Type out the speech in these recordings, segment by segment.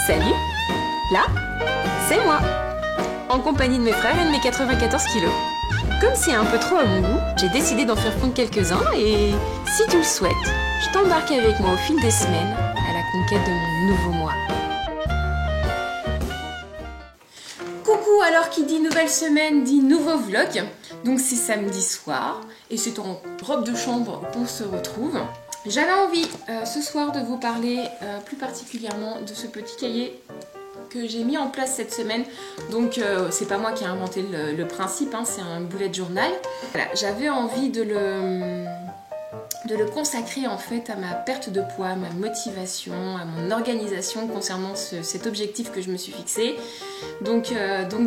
Salut! Là, c'est moi! En compagnie de mes frères et de mes 94 kilos. Comme c'est un peu trop à mon goût, j'ai décidé d'en faire fondre quelques-uns et si tu le souhaites, je t'embarque avec moi au fil des semaines à la conquête de mon nouveau moi. Coucou, alors qui dit nouvelle semaine dit nouveau vlog. Donc c'est samedi soir et c'est en robe de chambre qu'on se retrouve. J'avais envie ce soir de vous parler plus particulièrement de ce petit cahier que j'ai mis en place cette semaine. Donc c'est pas moi qui ai inventé le principe, hein, c'est un bullet journal. Voilà, j'avais envie de le consacrer en fait à ma perte de poids, à ma motivation, à mon organisation concernant cet objectif que je me suis fixé. Donc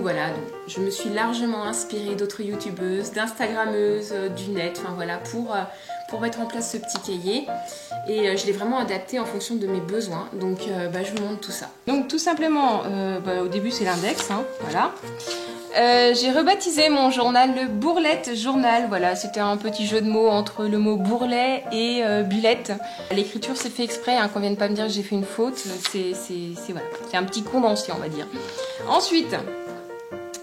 voilà, je me suis largement inspirée d'autres youtubeuses, d'instagrammeuses, du net, enfin voilà, pour mettre en place ce petit cahier. Et je l'ai vraiment adapté en fonction de mes besoins. Donc je vous montre tout ça. Donc tout simplement, au début c'est l'index, hein, voilà. J'ai rebaptisé mon journal le Bourlette Journal. Voilà, c'était un petit jeu de mots entre le mot bourrelet et bulette. L'écriture c'est fait exprès, hein, qu'on vienne pas me dire que j'ai fait une faute. Voilà, c'est un petit condensé, on va dire. Ensuite,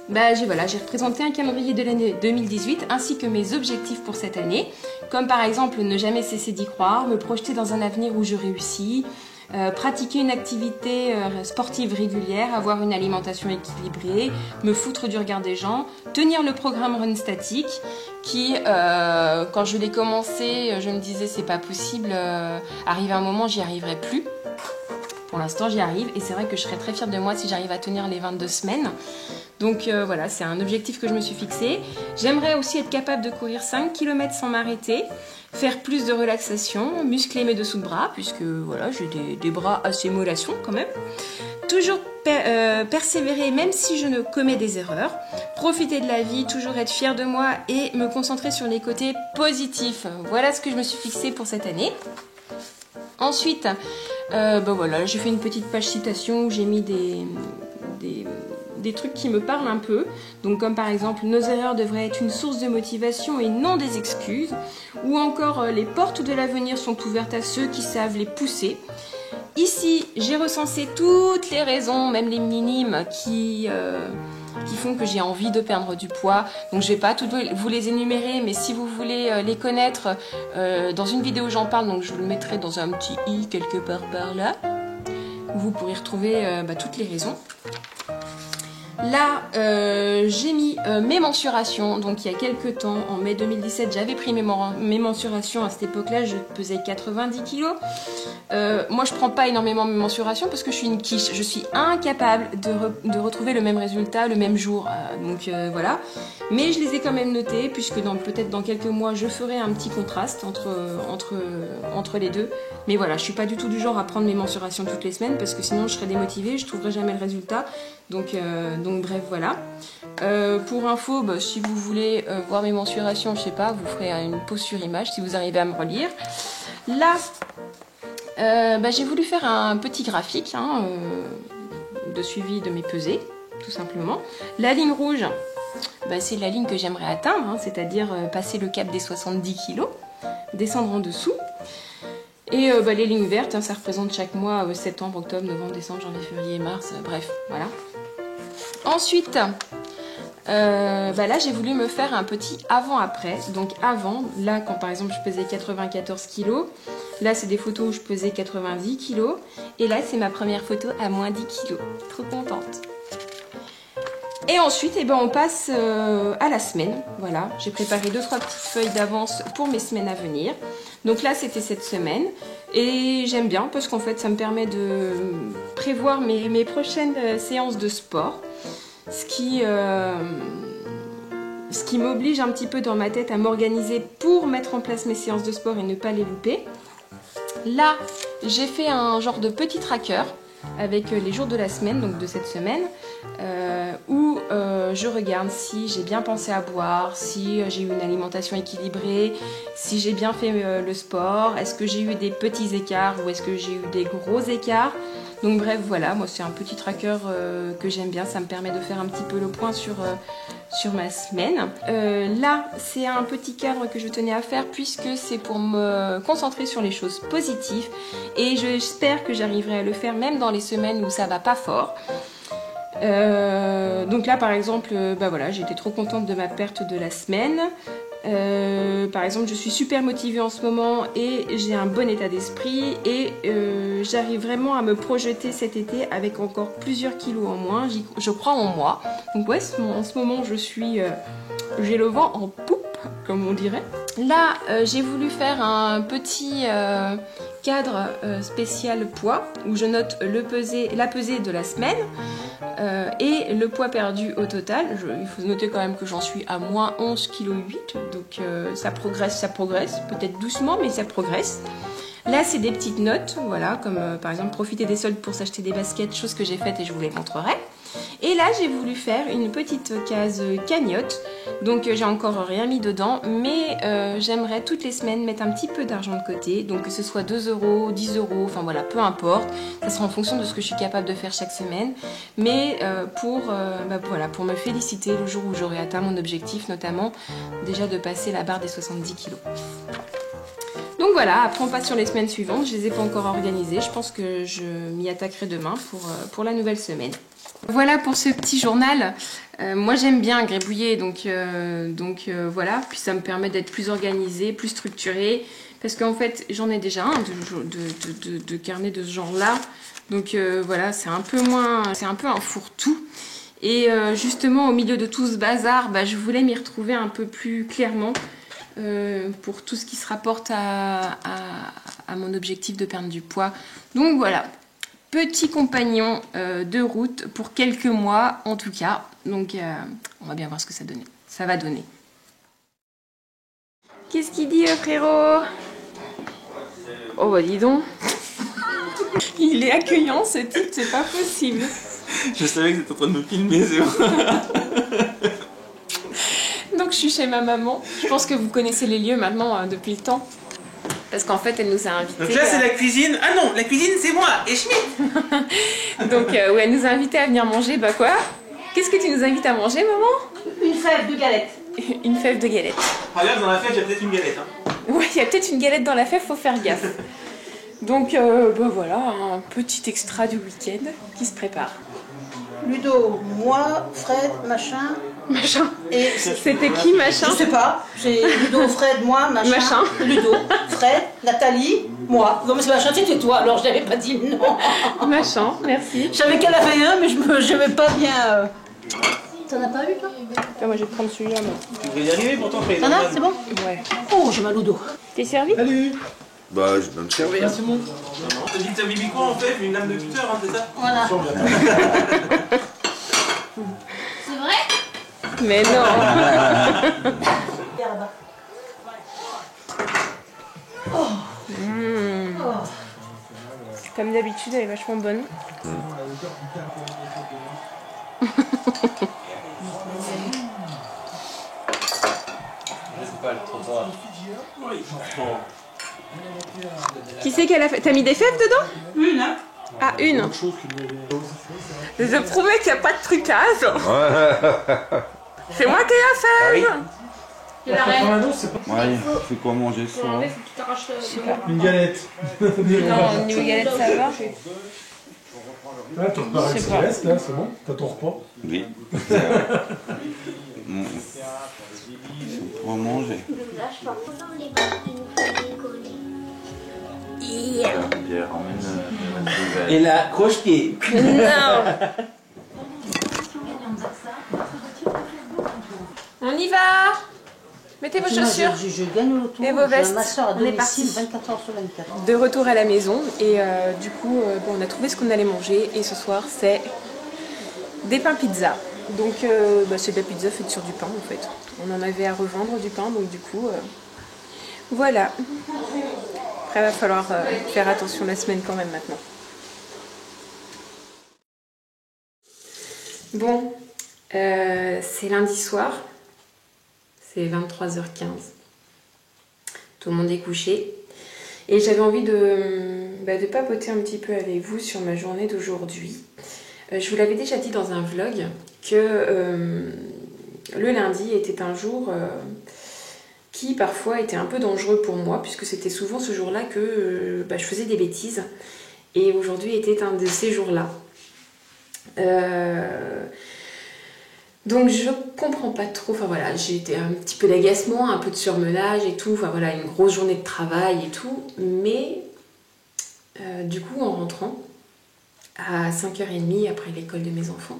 j'ai représenté un calendrier de l'année 2018 ainsi que mes objectifs pour cette année, comme par exemple ne jamais cesser d'y croire, me projeter dans un avenir où je réussis, pratiquer une activité sportive régulière, avoir une alimentation équilibrée, me foutre du regard des gens, tenir le programme Run Statique qui, quand je l'ai commencé, je me disais c'est pas possible, arrivé un moment j'y arriverai plus. Pour l'instant j'y arrive et c'est vrai que je serais très fière de moi si j'arrive à tenir les 22 semaines. Donc voilà, c'est un objectif que je me suis fixé. J'aimerais aussi être capable de courir 5 km sans m'arrêter, faire plus de relaxation, muscler mes dessous de bras, puisque voilà, j'ai des bras assez mollassons quand même. Toujours persévérer même si je ne commets des erreurs, profiter de la vie, toujours être fière de moi et me concentrer sur les côtés positifs. Voilà ce que je me suis fixé pour cette année. Ensuite, voilà, j'ai fait une petite page citation où j'ai mis des trucs qui me parlent un peu, donc comme par exemple nos erreurs devraient être une source de motivation et non des excuses, ou encore les portes de l'avenir sont ouvertes à ceux qui savent les pousser. Ici j'ai recensé toutes les raisons, même les minimes, qui font que j'ai envie de perdre du poids. Donc je vais pas toutes vous les énumérer, mais si vous voulez les connaître, dans une vidéo j'en parle, donc je vous le mettrai dans un petit i quelque part par là, où vous pourrez retrouver toutes les raisons. Là, j'ai mis mes mensurations, donc il y a quelques temps, en mai 2017, j'avais pris mes mensurations. À cette époque-là, je pesais 90 kg. Moi, je prends pas énormément mes mensurations parce que je suis une quiche. Je suis incapable de retrouver le même résultat le même jour. Voilà. Mais je les ai quand même notées, puisque peut-être dans quelques mois, je ferai un petit contraste entre les deux. Mais voilà, je suis pas du tout du genre à prendre mes mensurations toutes les semaines parce que sinon je serais démotivée, je trouverais jamais le résultat. Donc bref, voilà. Pour info, si vous voulez voir mes mensurations, je sais pas, vous ferez une pause sur image si vous arrivez à me relire. Là, j'ai voulu faire un petit graphique de suivi de mes pesées, tout simplement. La ligne rouge, c'est la ligne que j'aimerais atteindre, c'est-à-dire passer le cap des 70 kg, descendre en dessous. Et les lignes vertes, ça représente chaque mois, septembre, octobre, novembre, décembre, janvier, février, mars, bref, voilà. Ensuite, là j'ai voulu me faire un petit avant-après. Donc avant, là quand par exemple je pesais 94 kg, là c'est des photos où je pesais 90 kg, et là c'est ma première photo à moins 10 kg. Trop contente. Et ensuite, on passe à la semaine. Voilà, j'ai préparé 2-3 petites feuilles d'avance pour mes semaines à venir. Donc là, c'était cette semaine. Et j'aime bien parce qu'en fait, ça me permet de prévoir mes prochaines séances de sport. Ce qui m'oblige un petit peu dans ma tête à m'organiser pour mettre en place mes séances de sport et ne pas les louper. Là, j'ai fait un genre de petit tracker avec les jours de la semaine, donc de cette semaine, où je regarde si j'ai bien pensé à boire, si j'ai eu une alimentation équilibrée, si j'ai bien fait le sport, est-ce que j'ai eu des petits écarts ou est-ce que j'ai eu des gros écarts. Donc bref, voilà, moi c'est un petit tracker que j'aime bien, ça me permet de faire un petit peu le point sur ma semaine. Là, c'est un petit cadre que je tenais à faire puisque c'est pour me concentrer sur les choses positives et j'espère que j'arriverai à le faire même dans les semaines où ça va pas fort. Donc là, par exemple, bah voilà, j'étais trop contente de ma perte de la semaine. Par exemple, je suis super motivée en ce moment et j'ai un bon état d'esprit et j'arrive vraiment à me projeter cet été avec encore plusieurs kilos en moins. Je crois en moi. Donc ouais, en ce moment, j'ai le vent en poupe, comme on dirait. Là, j'ai voulu faire un petit cadre spécial poids où je note la pesée de la semaine. Et le poids perdu au total, il faut noter quand même que j'en suis à moins 11,8 kg, donc ça progresse, peut-être doucement, mais ça progresse. Là, c'est des petites notes, voilà, comme par exemple profiter des soldes pour s'acheter des baskets, chose que j'ai faite et je vous les montrerai. Et là, j'ai voulu faire une petite case cagnotte, donc j'ai encore rien mis dedans, mais j'aimerais toutes les semaines mettre un petit peu d'argent de côté, donc que ce soit 2 €, 10 €, enfin voilà, peu importe, ça sera en fonction de ce que je suis capable de faire chaque semaine, mais voilà, pour me féliciter le jour où j'aurai atteint mon objectif, notamment déjà de passer la barre des 70 kg. Donc voilà, après on passe sur les semaines suivantes, je les ai pas encore organisées, je pense que je m'y attaquerai demain pour la nouvelle semaine. Voilà pour ce petit journal. Moi j'aime bien gribouiller, donc voilà, puis ça me permet d'être plus organisée, plus structurée, parce qu'en fait j'en ai déjà un de carnet de ce genre-là, donc voilà, c'est un peu un fourre-tout. Et justement au milieu de tout ce bazar, bah, je voulais m'y retrouver un peu plus clairement. Pour tout ce qui se rapporte à mon objectif de perdre du poids. Donc voilà, petit compagnon de route pour quelques mois en tout cas. Donc on va bien voir ce que ça va donner. Qu'est-ce qu'il dit frérot? Oh bah dis donc. Il est accueillant ce type, c'est pas possible. Je savais que tu étais en train de me filmer, c'est bon. Donc je suis chez ma maman. Je pense que vous connaissez les lieux maintenant depuis le temps. Parce qu'en fait, elle nous a invités. Donc là, c'est la cuisine. Ah non, la cuisine, c'est moi et Schmitt. Donc, ouais, elle nous a invités à venir manger. Bah quoi? Qu'est-ce que tu nous invites à manger, maman? Une fève de galette. Une fève de galette. Ah là, dans la fête, j'ai peut-être une galette. Hein. Ouais, il y a peut-être une galette dans la fève, faut faire gaffe. Donc, bah voilà, un petit extra du week-end qui se prépare. Ludo, moi, Fred, machin. Machin. Et c'était qui, machin? Je sais pas. J'ai Ludo, Fred, moi, machin. Ludo, Fred, Nathalie, moi. Non mais c'est machin, c'était toi, alors je n'avais pas dit non. Machin, merci. Je savais qu'elle avait un, mais je n'avais pas bien... T'en as pas eu, toi? Moi, je vais prendre celui-là, moi. Tu devrais y arriver pourtant, Fred. T'en as, c'est bon? Ouais. Oh, j'ai mal au dos. T'es servi? Salut. Bah, je vais me servir. C'est bon. T'as dit que t'avais mis quoi en fait? Une lame de cutter, hein, c'est ça? Voilà. C'est vrai? Mais non. Comme d'habitude, elle est vachement bonne. Qui c'est qu'elle a fait? T'as mis des fèves dedans? Une, hein? Ah, une. Je promets qu'il n'y a pas de trucage. C'est moi qui ai la fève. Je l'arrête. Ouais, c'est quoi manger ce soir? Une galette. Non, une galette, ça va. Ah, ton repas avec Céleste, là, c'est bon? T'as ton repas? Oui. Pour manger. Pierre, emmène Et la crocheté. Non. On y va. Mettez vos chaussures. Je gagne au loto. Et vos vestes. Ma soeur à On est domicile parti. 24 heures sur 24. De retour à la maison et du coup bon, on a trouvé ce qu'on allait manger et ce soir c'est des pains pizza. Donc c'est de la pizza faite sur du pain en fait. On en avait à revendre du pain donc du coup voilà. Après il va falloir faire attention la semaine quand même maintenant. Bon, c'est lundi soir, c'est 23h15. Tout le monde est couché. Et j'avais envie de papoter un petit peu avec vous sur ma journée d'aujourd'hui. Je vous l'avais déjà dit dans un vlog que le lundi était un jour qui parfois était un peu dangereux pour moi, puisque c'était souvent ce jour-là que je faisais des bêtises. Et aujourd'hui était un de ces jours-là. Donc je comprends pas trop, enfin voilà, j'ai été un petit peu d'agacement, un peu de surmenage et tout, enfin voilà, une grosse journée de travail et tout, mais du coup en rentrant à 5h30 après l'école de mes enfants,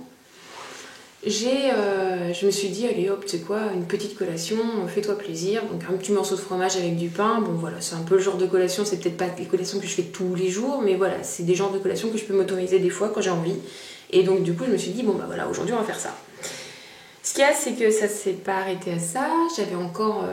je me suis dit, allez hop, tu sais quoi, une petite collation, fais-toi plaisir, donc un petit morceau de fromage avec du pain, bon voilà, c'est un peu le genre de collation, c'est peut-être pas des collations que je fais tous les jours, mais voilà, c'est des genres de collations que je peux m'autoriser des fois quand j'ai envie, et donc du coup je me suis dit, bon bah voilà, aujourd'hui on va faire ça. Ce qu'il y a, c'est que ça s'est pas arrêté à ça, j'avais encore,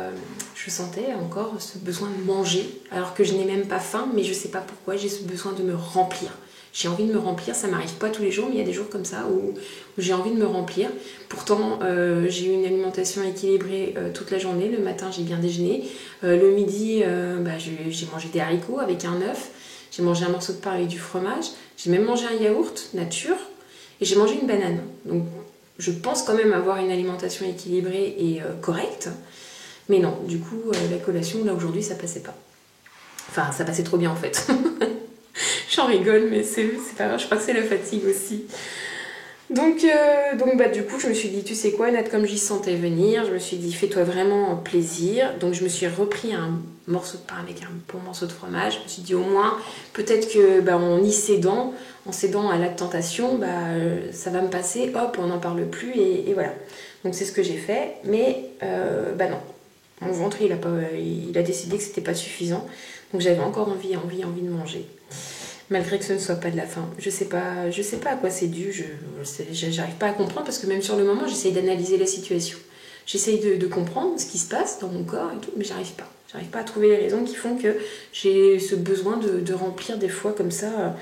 je sentais encore ce besoin de manger, alors que je n'ai même pas faim, mais je sais pas pourquoi, j'ai ce besoin de me remplir. J'ai envie de me remplir, ça m'arrive pas tous les jours, mais il y a des jours comme ça où j'ai envie de me remplir. Pourtant, j'ai eu une alimentation équilibrée toute la journée, le matin j'ai bien déjeuné, le midi j'ai mangé des haricots avec un œuf, j'ai mangé un morceau de pain avec du fromage, j'ai même mangé un yaourt nature, et j'ai mangé une banane. Donc, je pense quand même avoir une alimentation équilibrée et correcte. Mais non, du coup, la collation, là, aujourd'hui, ça passait pas. Enfin, ça passait trop bien, en fait. J'en rigole, mais c'est pas grave. Je crois que c'est la fatigue aussi. Donc du coup, je me suis dit, tu sais quoi, Nat, comme j'y sentais venir, je me suis dit, fais-toi vraiment plaisir. Donc, je me suis repris un morceau de pain avec un bon morceau de fromage. Je me suis dit, au moins, peut-être que en y cédant, en cédant à la tentation, ça va me passer, hop, on n'en parle plus, et voilà. Donc, c'est ce que j'ai fait, mais non. Mon ventre, il a décidé que c'était pas suffisant. Donc, j'avais encore envie de manger. Malgré que ce ne soit pas de la faim. Je sais pas à quoi c'est dû, j'arrive pas à comprendre, parce que même sur le moment, j'essaye d'analyser la situation. J'essaye de comprendre ce qui se passe dans mon corps et tout, mais j'arrive pas. J'arrive pas à trouver les raisons qui font que j'ai ce besoin de remplir des fois comme ça,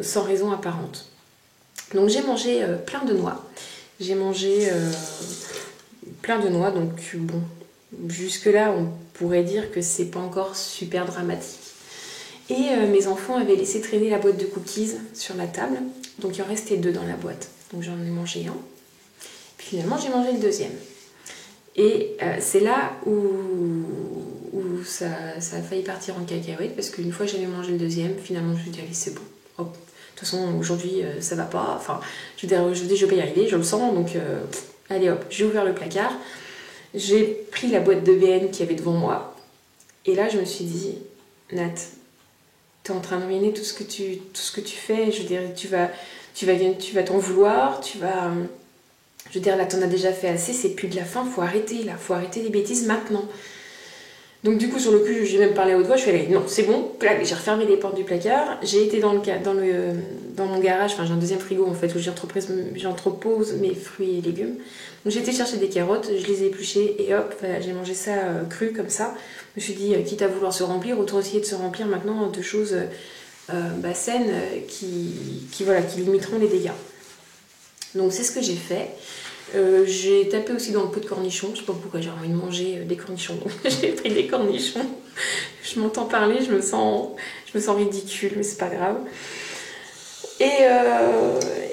sans raison apparente. Donc j'ai mangé plein de noix. J'ai mangé plein de noix, donc bon, jusque-là, on pourrait dire que c'est pas encore super dramatique. Et mes enfants avaient laissé traîner la boîte de cookies sur la table, donc il en restait 2 dans la boîte. Donc j'en ai mangé un, puis finalement j'ai mangé le deuxième. Et c'est là où ça a failli partir en cacahuète, parce qu'une fois j'avais mangé le deuxième, finalement je me suis dit, allez, c'est bon. Oh, de toute façon, aujourd'hui ça va pas, enfin, je vais pas y arriver, je le sens, donc allez hop, j'ai ouvert le placard, j'ai pris la boîte de BN qu'il y avait devant moi, et là je me suis dit, Nat, t'es en train de ruiner tout ce que tu fais, je veux dire, tu vas t'en vouloir, je veux dire, là t'en as déjà fait assez, c'est plus de la fin, faut arrêter les bêtises maintenant. Donc du coup, sur le coup, j'ai même parlé à haute voix, je fais allez, non, c'est bon, j'ai refermé les portes du placard, j'ai été dans mon garage, enfin j'ai un deuxième frigo en fait, où j'entrepose mes fruits et légumes. Donc j'ai été chercher des carottes, je les ai épluchées et hop, voilà, j'ai mangé ça cru comme ça. Je me suis dit, quitte à vouloir se remplir, autant essayer de se remplir maintenant de choses saines qui limiteront les dégâts. Donc c'est ce que j'ai fait. J'ai tapé aussi dans le pot de cornichons, je sais pas pourquoi j'ai envie de manger des cornichons, donc j'ai pris des cornichons. Je m'entends parler, je me sens ridicule, mais c'est pas grave.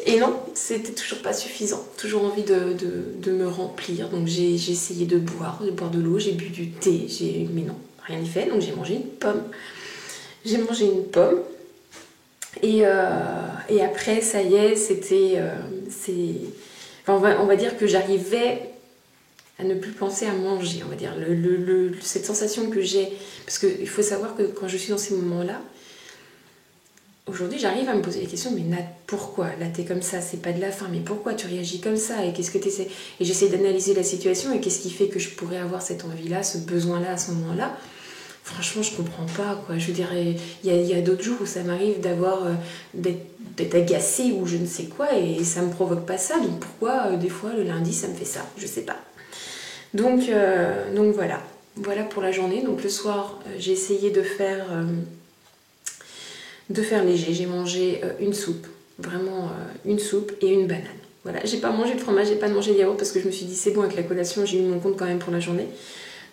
Et non, c'était toujours pas suffisant, toujours envie de me remplir, donc j'ai essayé de boire de l'eau, j'ai bu du thé, mais non, rien n'y fait, donc j'ai mangé une pomme. Et après, ça y est, on va dire que j'arrivais à ne plus penser à manger, on va dire, cette sensation que j'ai, parce qu'il faut savoir que quand je suis dans ces moments-là, aujourd'hui j'arrive à me poser les questions, mais Nat, pourquoi? Là t'es comme ça, c'est pas de la faim, mais pourquoi tu réagis comme ça? Et qu'est-ce que t'essaies? Et j'essaie d'analyser la situation, et qu'est-ce qui fait que je pourrais avoir cette envie-là, ce besoin-là à ce moment-là? Franchement, je comprends pas, quoi. Je veux dire, il y a d'autres jours où ça m'arrive d'être agacée ou je ne sais quoi, et ça me provoque pas ça. Donc pourquoi, des fois, le lundi, ça me fait ça? Je sais pas. Donc voilà. Voilà pour la journée. Donc le soir, j'ai essayé de faire léger. J'ai mangé une soupe. Vraiment une soupe et une banane. Voilà. J'ai pas mangé de fromage, j'ai pas mangé de yaourt parce que je me suis dit, c'est bon, avec la collation, j'ai eu mon compte quand même pour la journée.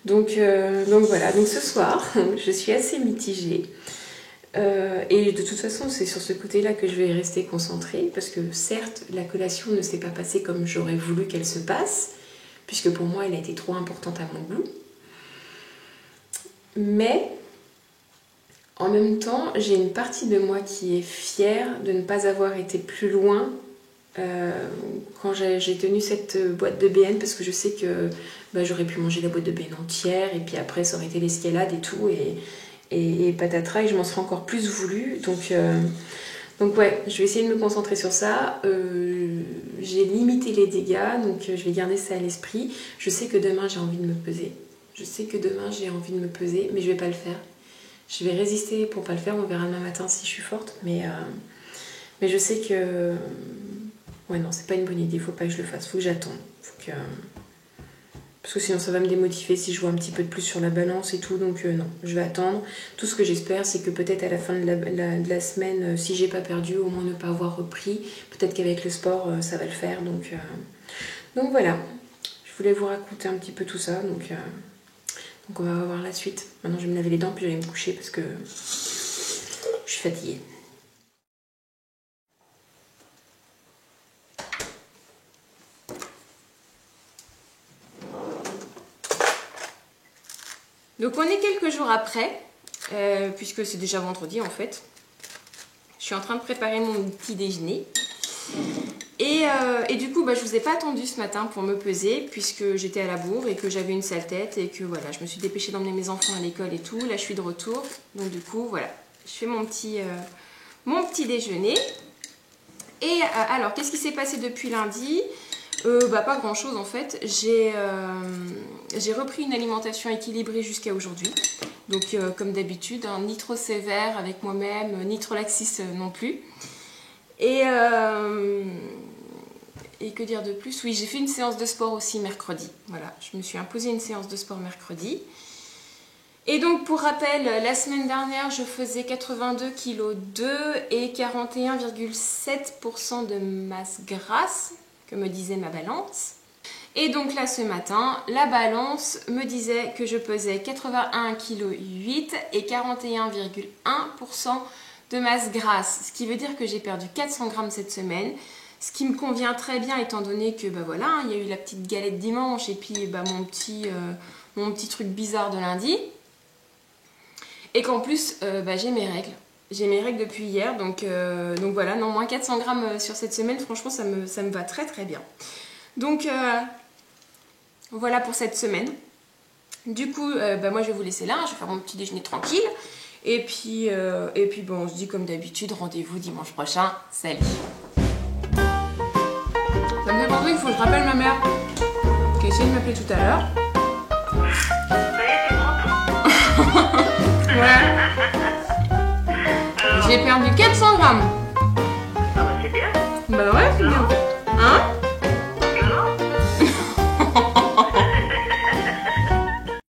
Donc voilà, donc ce soir, je suis assez mitigée. Et de toute façon, c'est sur ce côté-là que je vais rester concentrée, parce que certes, la collation ne s'est pas passée comme j'aurais voulu qu'elle se passe, puisque pour moi elle a été trop importante à mon goût. Mais en même temps, j'ai une partie de moi qui est fière de ne pas avoir été plus loin quand j'ai tenu cette boîte de BN, parce que je sais que j'aurais pu manger la boîte de BN entière et puis après ça aurait été l'escalade et tout et patatras, et je m'en serais encore plus voulu. Donc ouais, je vais essayer de me concentrer sur ça. J'ai limité les dégâts, donc je vais garder ça à l'esprit. Je sais que demain j'ai envie de me peser. Mais je vais pas le faire. Je vais résister pour pas le faire, on verra demain matin si je suis forte, mais je sais que... Ouais non, c'est pas une bonne idée, faut pas que je le fasse, faut que j'attende. Parce que sinon ça va me démotiver si je vois un petit peu de plus sur la balance et tout, donc non, je vais attendre. Tout ce que j'espère, c'est que peut-être à la fin de la semaine, si j'ai pas perdu, au moins ne pas avoir repris. Peut-être qu'avec le sport, ça va le faire, donc voilà. Je voulais vous raconter un petit peu tout ça, donc on va voir la suite. Maintenant je vais me laver les dents puis je vais me coucher parce que je suis fatiguée. Donc on est quelques jours après, puisque c'est déjà vendredi en fait. Je suis en train de préparer mon petit déjeuner. Et du coup, je vous ai pas attendu ce matin pour me peser, puisque j'étais à la bourre et que j'avais une sale tête et que voilà, je me suis dépêchée d'emmener mes enfants à l'école et tout. Là, je suis de retour. Donc du coup, voilà, je fais mon petit déjeuner. Et alors, qu'est-ce qui s'est passé depuis lundi ? Pas grand chose en fait. J'ai repris une alimentation équilibrée jusqu'à aujourd'hui. Donc comme d'habitude, ni trop sévère avec moi-même, ni trop laxiste non plus. Et que dire de plus? Oui, j'ai fait une séance de sport aussi mercredi. Voilà, je me suis imposé une séance de sport mercredi. Et donc pour rappel, la semaine dernière, je faisais 82,2 kg et 41,7% de masse grasse, que me disait ma balance. Et donc là ce matin, la balance me disait que je pesais 81,8 kg et 41,1% de masse grasse, ce qui veut dire que j'ai perdu 400 grammes cette semaine, ce qui me convient très bien étant donné que voilà, il y a eu la petite galette dimanche et puis mon petit truc bizarre de lundi, et qu'en plus j'ai mes règles. J'ai mes règles depuis hier, donc voilà, non, moins 400 grammes sur cette semaine, franchement ça me va très très bien. Donc voilà pour cette semaine. Du coup, moi je vais vous laisser là, je vais faire mon petit déjeuner tranquille. Et puis bon, on se dit comme d'habitude, rendez-vous dimanche prochain. Salut. Ça me fait penser qu'il faut que je rappelle ma mère, qui a essayé de m'appeler tout à l'heure. Ouais. J'ai perdu 400 grammes. Ah bah c'est bien. Bah ouais, c'est bien.